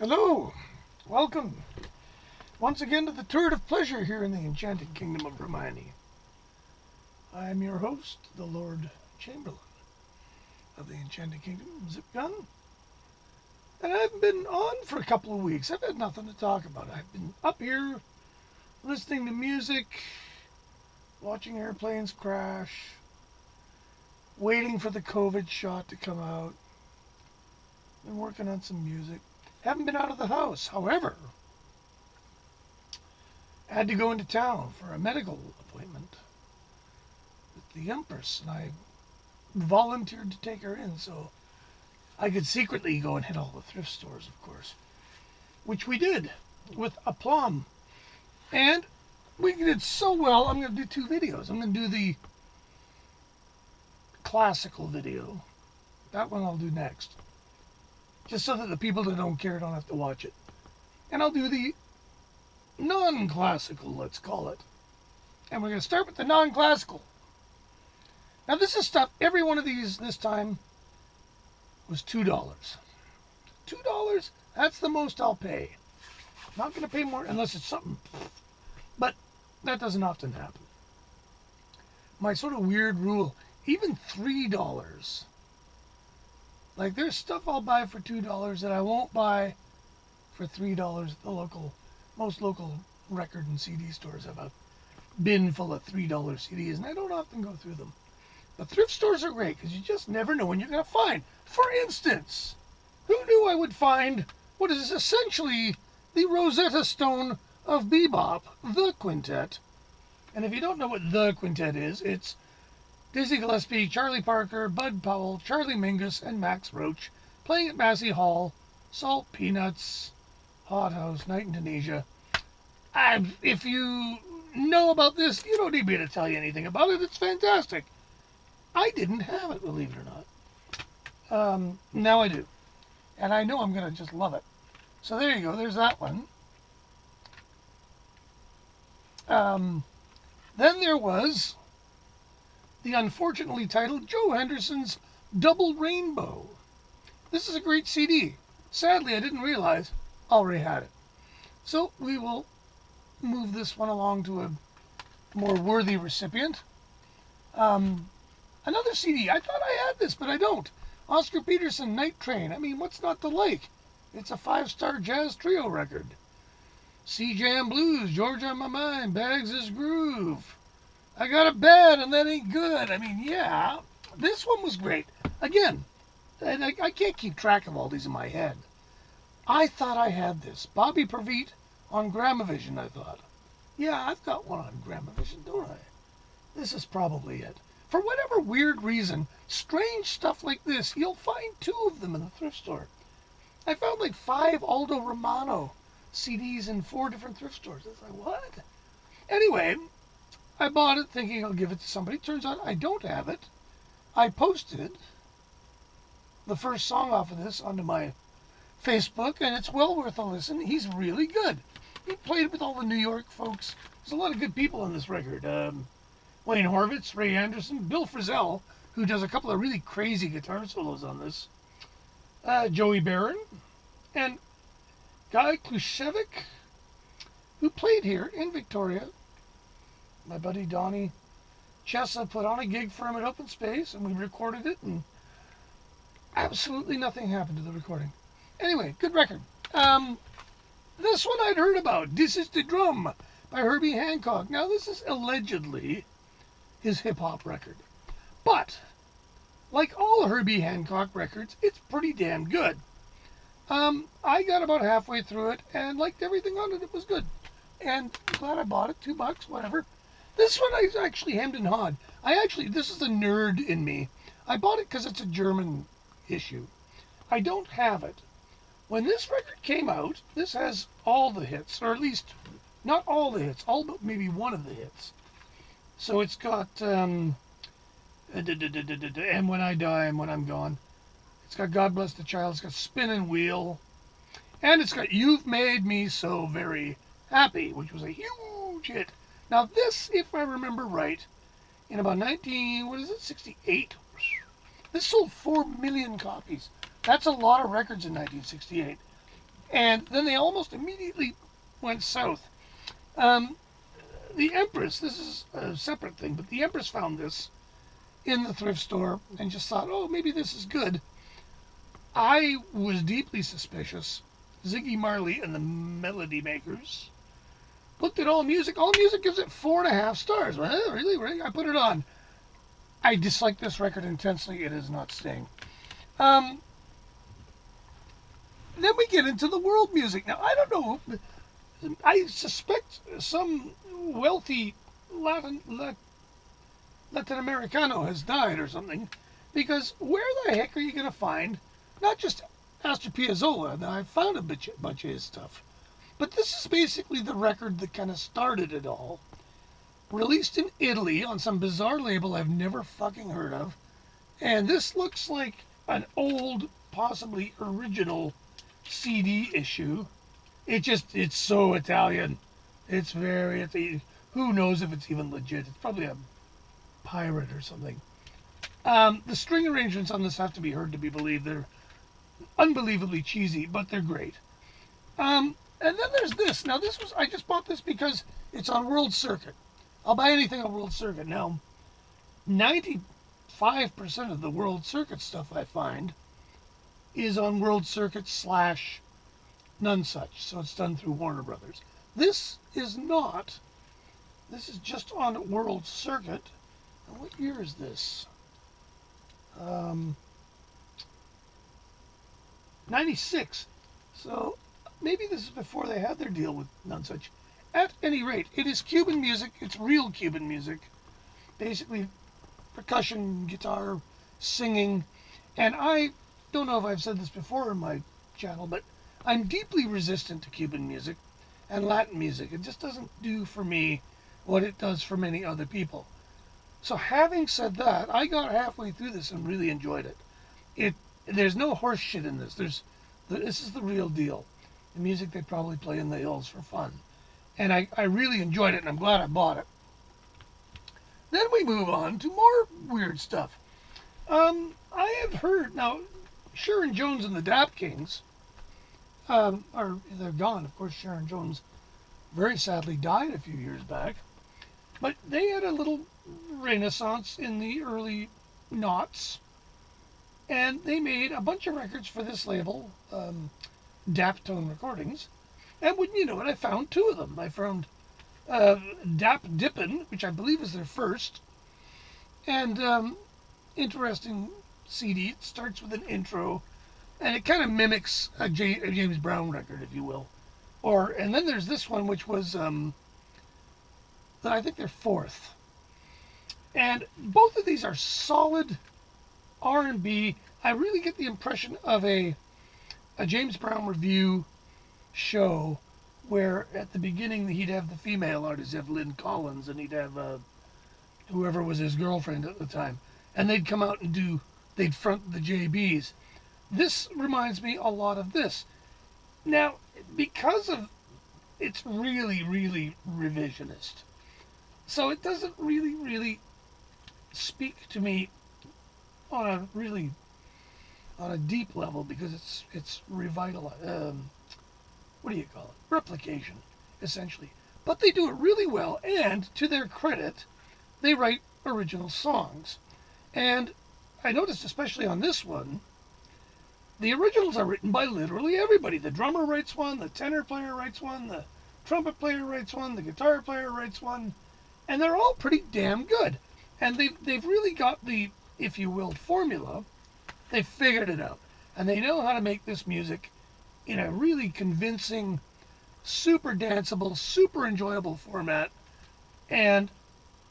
Hello, welcome once again to the Tour of Pleasure here in the Enchanted Kingdom of Hermione. I am your host, the Lord Chamberlain of the Enchanted Kingdom, Zip Gun. And I've been on for a couple of weeks. I've had nothing to talk about. I've been up here listening to music, watching airplanes crash, waiting for the COVID shot to come out, been working on some music. Haven't been out of the house. However, I had to go into town for a medical appointment with the Empress, and I volunteered to take her in so I could secretly go and hit all the thrift stores, of course, which we did with aplomb. And we did so well, I'm going to do two videos. I'm going to do the classical video. That one I'll do next, just so that the people that don't care don't have to watch it. And I'll do the non-classical, let's call it. And we're going to start with the non-classical. Now this is stuff, every one of these this time was $2. $2, that's the most I'll pay. Not going to pay more unless it's something, but that doesn't often happen. My sort of weird rule, even $3. Like, there's stuff I'll buy for $2 that I won't buy for $3 at the most local record and CD stores have a bin full of $3 CDs, and I don't often go through them. But thrift stores are great because you just never know when you're going to find. For instance, who knew I would find what is essentially the Rosetta Stone of bebop, the quintet? And if you don't know what the quintet is, it's Dizzy Gillespie, Charlie Parker, Bud Powell, Charlie Mingus, and Max Roach playing at Massey Hall, Salt Peanuts, Hot House, Night in Tunisia. If you know about this, you don't need me to tell you anything about it. It's fantastic. I didn't have it, believe it or not. Now I do. And I know I'm going to just love it. So there you go. There's that one. Then there was the unfortunately titled Joe Henderson's Double Rainbow. This is a great CD. Sadly, I didn't realize I already had it. So we will move this one along to a more worthy recipient. Another CD. I thought I had this, but I don't. Oscar Peterson, Night Train. I mean, what's not to like? It's a 5-star jazz trio record. Sea Jam Blues, Georgia on My Mind, Bags' Groove. I Got a Bed and That Ain't Good. I mean, yeah, this one was great. Again, and I can't keep track of all these in my head. I thought I had this. Bobby Pervite on Gramavision, I thought. Yeah, I've got one on Gramavision, don't I? This is probably it. For whatever weird reason, strange stuff like this, you'll find 2 of them in the thrift store. I found like 5 Aldo Romano CDs in 4 different thrift stores. I was like, what? Anyway, I bought it thinking I'll give it to somebody. Turns out I don't have it. I posted the first song off of this onto my Facebook, and it's well worth a listen. He's really good. He played with all the New York folks. There's a lot of good people on this record. Wayne Horvitz, Ray Anderson, Bill Frisell, who does a couple of really crazy guitar solos on this, Joey Barron, and Guy Klushevich, who played here in Victoria. My buddy Donnie Chessa put on a gig for him at Open Space, and we recorded it, and absolutely nothing happened to the recording. Anyway, good record. This one I'd heard about, This Is the Drum, by Herbie Hancock. Now, this is allegedly his hip-hop record. But, like all Herbie Hancock records, it's pretty damn good. I got about halfway through it and liked everything on it. It was good. And I'm glad I bought it. $2, whatever. This one I actually hemmed and hawed. This is the nerd in me. I bought it because it's a German issue. I don't have it. When this record came out, this has all the hits, or at least not all the hits, all but maybe one of the hits. So it's got And When I Die and When I'm Gone. It's got God Bless the Child. It's got Spinning Wheel. And it's got You've Made Me So Very Happy, which was a huge hit. Now this, if I remember right, in about 68, this sold 4 million copies. That's a lot of records in 1968. And then they almost immediately went south. Um, the Empress, this is a separate thing, but the Empress found this in the thrift store and just thought, oh, maybe this is good. I was deeply suspicious. Ziggy Marley and the Melody Makers looked at All Music. All Music gives it 4.5 stars. Well, really? I put it on. I dislike this record intensely. It is not staying. Then we get into the world music. Now, I don't know. I suspect some wealthy Latin Americano has died or something, because where the heck are you going to find not just Astor Piazzolla? Now, I found a bunch of his stuff, but this is basically the record that kind of started it all. Released in Italy on some bizarre label I've never fucking heard of, and this looks like an old, possibly original CD issue. It's so Italian. It's very, who knows if it's even legit. It's probably a pirate or something. The string arrangements on this have to be heard to be believed. They're unbelievably cheesy, but they're great. And then there's this. Now I just bought this because it's on World Circuit. I'll buy anything on World Circuit. Now, 95% of the World Circuit stuff I find is on World Circuit / none such. So it's done through Warner Brothers. This is not. This is just on World Circuit. And what year is this? 96. So maybe this is before they had their deal with none such. At any rate, it is Cuban music. It's real Cuban music. Basically, percussion, guitar, singing. And I don't know if I've said this before in my channel, but I'm deeply resistant to Cuban music and Latin music. It just doesn't do for me what it does for many other people. So having said that, I got halfway through this and really enjoyed it. There's no horse shit in this. This is the real deal. The music they probably play in the hills for fun. And I really enjoyed it, and I'm glad I bought it. Then we move on to more weird stuff. I have heard, now, Sharon Jones and the Dap Kings, they're gone. Of course, Sharon Jones very sadly died a few years back. But they had a little renaissance in the early noughts. And they made a bunch of records for this label, Dap Tone Recordings. And wouldn't you know it, I found 2 of them. I found Dap Dippin', which I believe is their first. And interesting CD. It starts with an intro. And it kind of mimics a James Brown record, if you will. And then there's this one, which was, I think they're 4th. And both of these are solid R&B. I really get the impression of a James Brown review show where at the beginning he'd have the female artists, have Lynn Collins, and he'd have whoever was his girlfriend at the time. And they'd come out and they'd front the JBs. This reminds me a lot of this. Now, because of it's really, really revisionist. So it doesn't really speak to me on a deep level, because it's revitalized. What do you call it? Replication, essentially. But they do it really well, and to their credit, they write original songs. And I noticed, especially on this one, the originals are written by literally everybody. The drummer writes one, the tenor player writes one, the trumpet player writes one, the guitar player writes one, and they're all pretty damn good. And they've really got the, if you will, formula. They've figured it out. And they know how to make this music in a really convincing, super danceable, super enjoyable format. And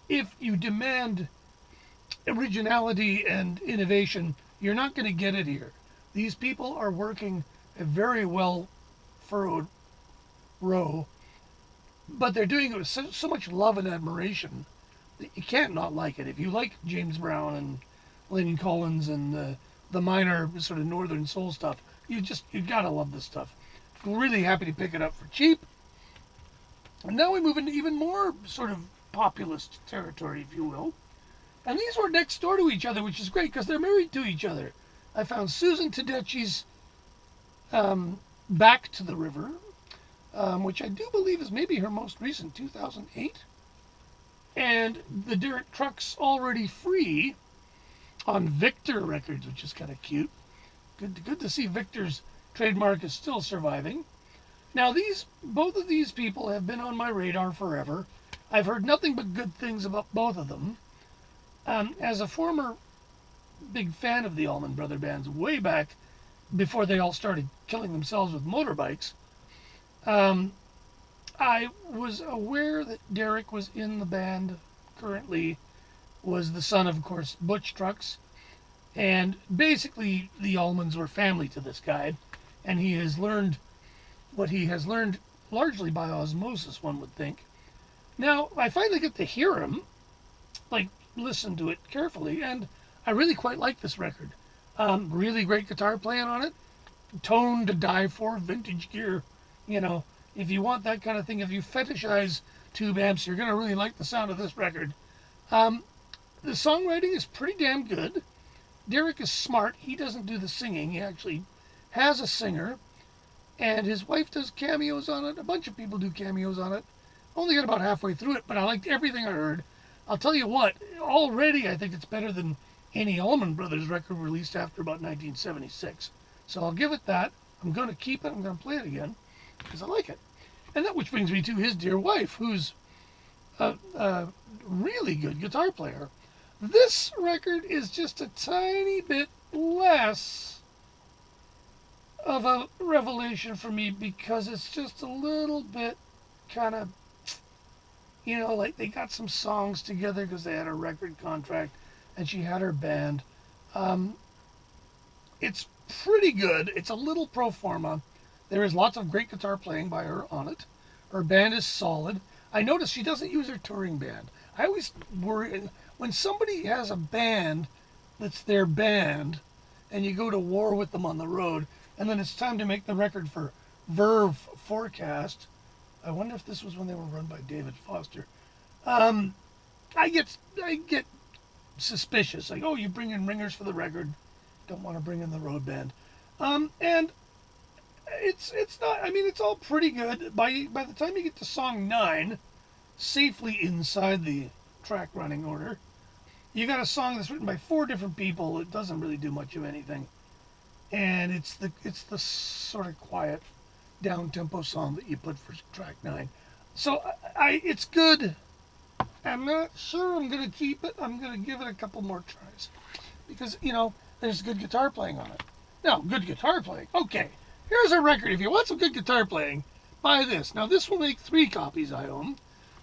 if you demand originality and innovation, you're not going to get it here. These people are working a very well furrowed row, but they're doing it with so much love and admiration that you can't not like it. If you like James Brown and Lynn Collins and the minor sort of northern soul stuff, you gotta love this stuff. I'm really happy to pick it up for cheap. And now we move into even more sort of populist territory, if you will. And these were next door to each other, which is great because they're married to each other. I found Susan Tadechi's Back to the River, which I do believe is maybe her most recent, 2008. And the Derek Trucks Already Free on Victor Records, which is kind of cute. Good to see Victor's trademark is still surviving. Now, both of these people have been on my radar forever. I've heard nothing but good things about both of them. As a former big fan of the Allman Brother bands way back before they all started killing themselves with motorbikes, I was aware that Derek was in the band currently, was the son of course, Butch Trucks. And basically, the Allmans were family to this guy. And he has learned what he has learned largely by osmosis, one would think. Now, I finally get to hear him, listen to it carefully, and I really quite like this record. Really great guitar playing on it. Tone to die for, vintage gear. If you want that kind of thing, if you fetishize tube amps, you're going to really like the sound of this record. The songwriting is pretty damn good. Derek is smart. He doesn't do the singing. He actually has a singer. And his wife does cameos on it. A bunch of people do cameos on it. Only got about halfway through it, but I liked everything I heard. I'll tell you what, already I think it's better than any Allman Brothers record released after about 1976. So I'll give it that. I'm going to keep it. I'm going to play it again because I like it. And that which brings me to his dear wife, who's a really good guitar player. This record is just a tiny bit less of a revelation for me because it's just a little bit kind of, they got some songs together because they had a record contract and she had her band. It's pretty good. It's a little pro forma. There is lots of great guitar playing by her on it. Her band is solid. I notice she doesn't use her touring band. I always worry when somebody has a band that's their band and you go to war with them on the road and then it's time to make the record for Verve Forecast. I wonder if this was when they were run by David Foster. I get suspicious. Like, oh, you bring in ringers for the record. Don't want to bring in the road band. And it's not, it's all pretty good. By the time you get to song 9, safely inside the track running order, you got a song that's written by 4 different people. It doesn't really do much of anything. And it's the sort of quiet, down-tempo song that you put for track 9. So it's good. I'm not sure I'm going to keep it. I'm going to give it a couple more tries. Because, there's good guitar playing on it. Now, good guitar playing. Okay, here's a record. If you want some good guitar playing, buy this. Now, this will make 3 copies I own.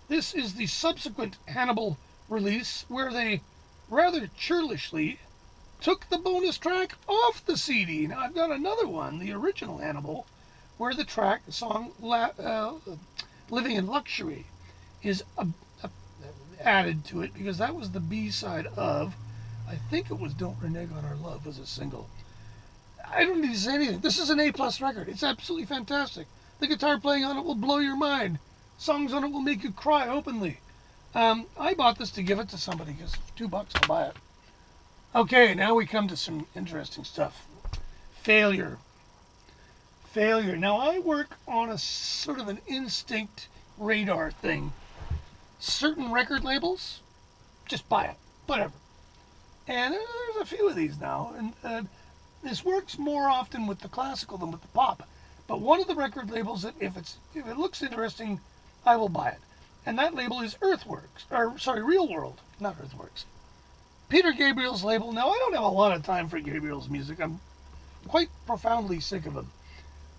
This is the subsequent Hannibal release where they rather churlishly took the bonus track off the CD. Now, I've got another one, the original Hannibal, where the song Living in Luxury is added to it because that was the B-side of, I think it was Don't Renege on Our Love as a single. I don't need to say anything. This is an A+ record. It's absolutely fantastic. The guitar playing on it will blow your mind. Songs on it will make you cry openly. I bought this to give it to somebody because $2, I'll buy it. Okay, now we come to some interesting stuff. Failure. Now, I work on a sort of an instinct radar thing. Certain record labels, just buy it, whatever. And there's a few of these now, and this works more often with the classical than with the pop. But one of the record labels that if it looks interesting, I will buy it. And that label is Real World, not Earthworks. Peter Gabriel's label. Now, I don't have a lot of time for Gabriel's music. I'm quite profoundly sick of him.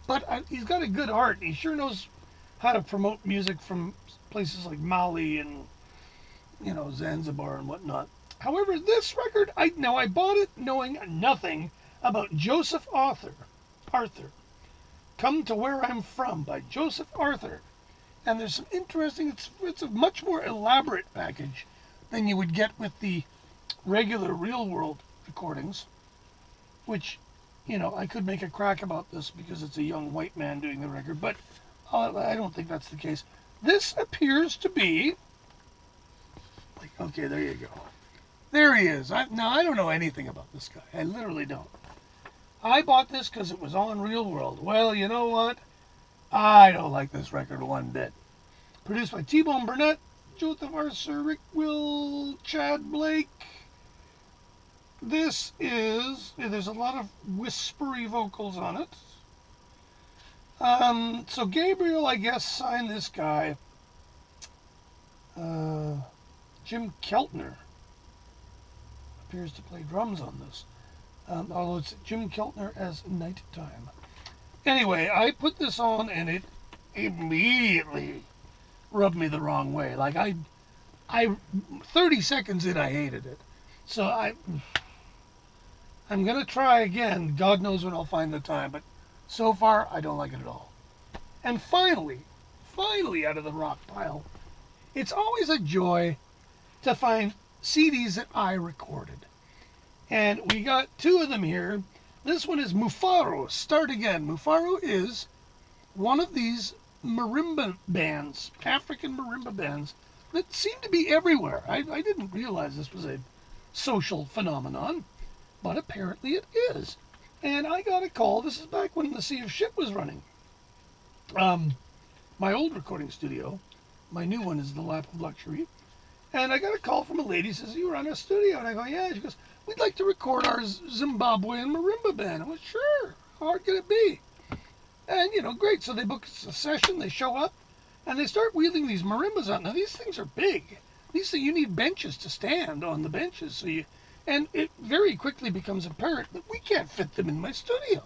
But he's got a good heart. He sure knows how to promote music from places like Mali and, Zanzibar and whatnot. However, this record, I bought it knowing nothing about Joseph Arthur. Come to Where I'm From by Joseph Arthur. And there's some interesting, it's a much more elaborate package than you would get with the regular Real World recordings, which, I could make a crack about this because it's a young white man doing the record, but I don't think that's the case. This appears to be, okay, there you go. There he is. Now, I don't know anything about this guy. I literally don't. I bought this because it was on Real World. Well, you know what? I don't like this record one bit. Produced by T-Bone Burnett, Joseph Arthur, Rick Will, Chad Blake. There's a lot of whispery vocals on it. So Gabriel, I guess, signed this guy, Jim Keltner, appears to play drums on this. Although it's Jim Keltner as Nighttime. Anyway, I put this on and it immediately rubbed me the wrong way. Like I 30 seconds in, I hated it. So I'm gonna try again. God knows when I'll find the time, but so far I don't like it at all. And finally out of the rock pile, it's always a joy to find CDs that I recorded. And we got two of them here. This one is Mufaro, Start Again. Mufaro is one of these marimba bands, African marimba bands, that seem to be everywhere. I didn't realize this was a social phenomenon, but apparently it is. And I got a call. This is back when the Sea of Shit was running. My old recording studio, my new one is the Lap of Luxury. And I got a call from a lady who says, "You run a studio?" And I go, "Yeah." She goes, "We'd like to record our Zimbabwean marimba band." I went, "Sure. How hard can it be?" And, great. So they book a session, they show up, and they start wheeling these marimbas out. Now, these things are big. These things, you need benches to stand on the benches. And it very quickly becomes apparent that we can't fit them in my studio.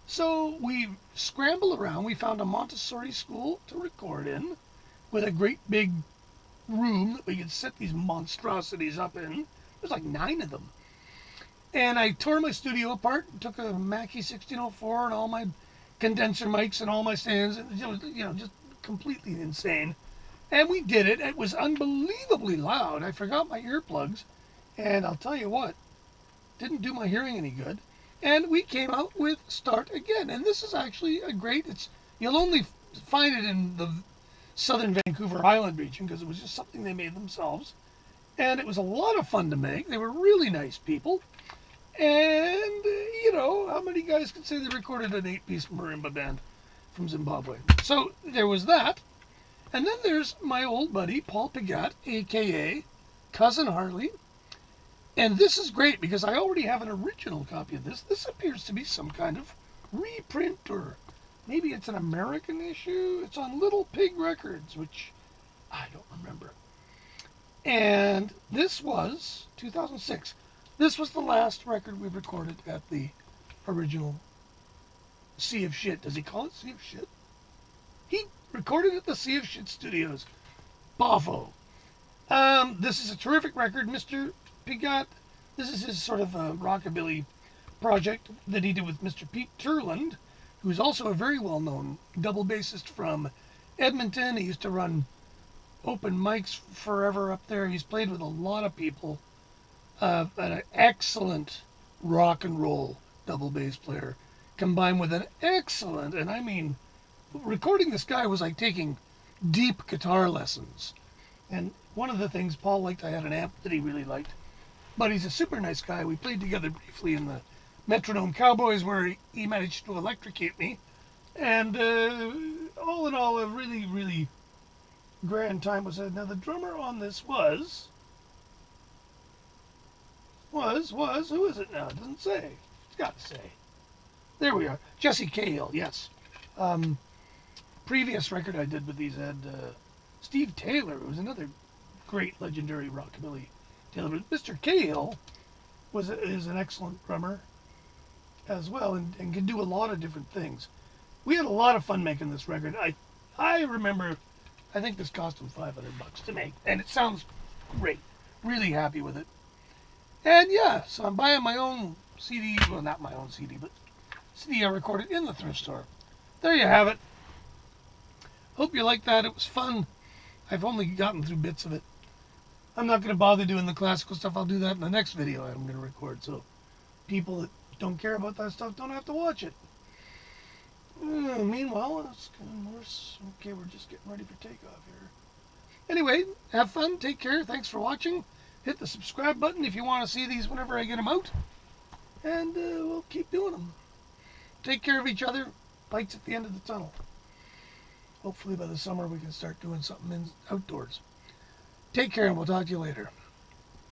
So we scramble around. We found a Montessori school to record in with a great big room that we could set these monstrosities up in. There's like 9 of them. And I tore my studio apart and took a Mackie 1604 and all my condenser mics and all my stands. And just completely insane. And we did it. It was unbelievably loud. I forgot my earplugs. And I'll tell you what, didn't do my hearing any good. And we came out with Start Again. And this is actually you'll only find it in the southern Vancouver Island region because it was just something they made themselves. And it was a lot of fun to make. They were really nice people. And, how many guys can say they recorded an 8-piece marimba band from Zimbabwe? So there was that. And then there's my old buddy, Paul Pigat, a.k.a. Cousin Harley. And this is great because I already have an original copy of this. This appears to be some kind of reprint, or maybe it's an American issue. It's on Little Pig Records, which I don't remember. And this was 2006. This was the last record we recorded at the original Sea of Shit. Does he call it Sea of Shit? He recorded at the Sea of Shit Studios. Boffo. This is a terrific record. Mr. Pigat, this is his sort of rockabilly project that he did with Mr. Pete Turland, who's also a very well-known double bassist from Edmonton. He used to run open mics forever up there. He's played with a lot of people. An excellent rock and roll double bass player, combined with an excellent, and I mean, recording this guy was like taking deep guitar lessons. And one of the things Paul liked, I had an amp that he really liked. But he's a super nice guy. We played together briefly in the Metronome Cowboys where he managed to electrocute me. And all in all, a really, really grand time was had. Now, the drummer on this was, who is it now? It doesn't say. It's got to say. There we are. Jesse Cahill, yes. Previous record I did with these had Steve Taylor, who was another great legendary rockabilly Taylor. But Mr. Cahill is an excellent drummer as well, and can do a lot of different things. We had a lot of fun making this record. I remember, I think this cost him $500 to make, and it sounds great. Really happy with it. And yeah, so I'm buying my own CD, well, not my own CD, but CD I recorded in the thrift store. There you have it. Hope you liked that. It was fun. I've only gotten through bits of it. I'm not going to bother doing the classical stuff. I'll do that in the next video I'm going to record. So people that don't care about that stuff don't have to watch it. Meanwhile, it's getting worse. Okay, we're just getting ready for takeoff here. Anyway, have fun. Take care. Thanks for watching. Hit the subscribe button if you want to see these whenever I get them out. and we'll keep doing them. Take care of each other. Lights at the end of the tunnel. Hopefully by the summer we can start doing something outdoors. Take care, and we'll talk to you later.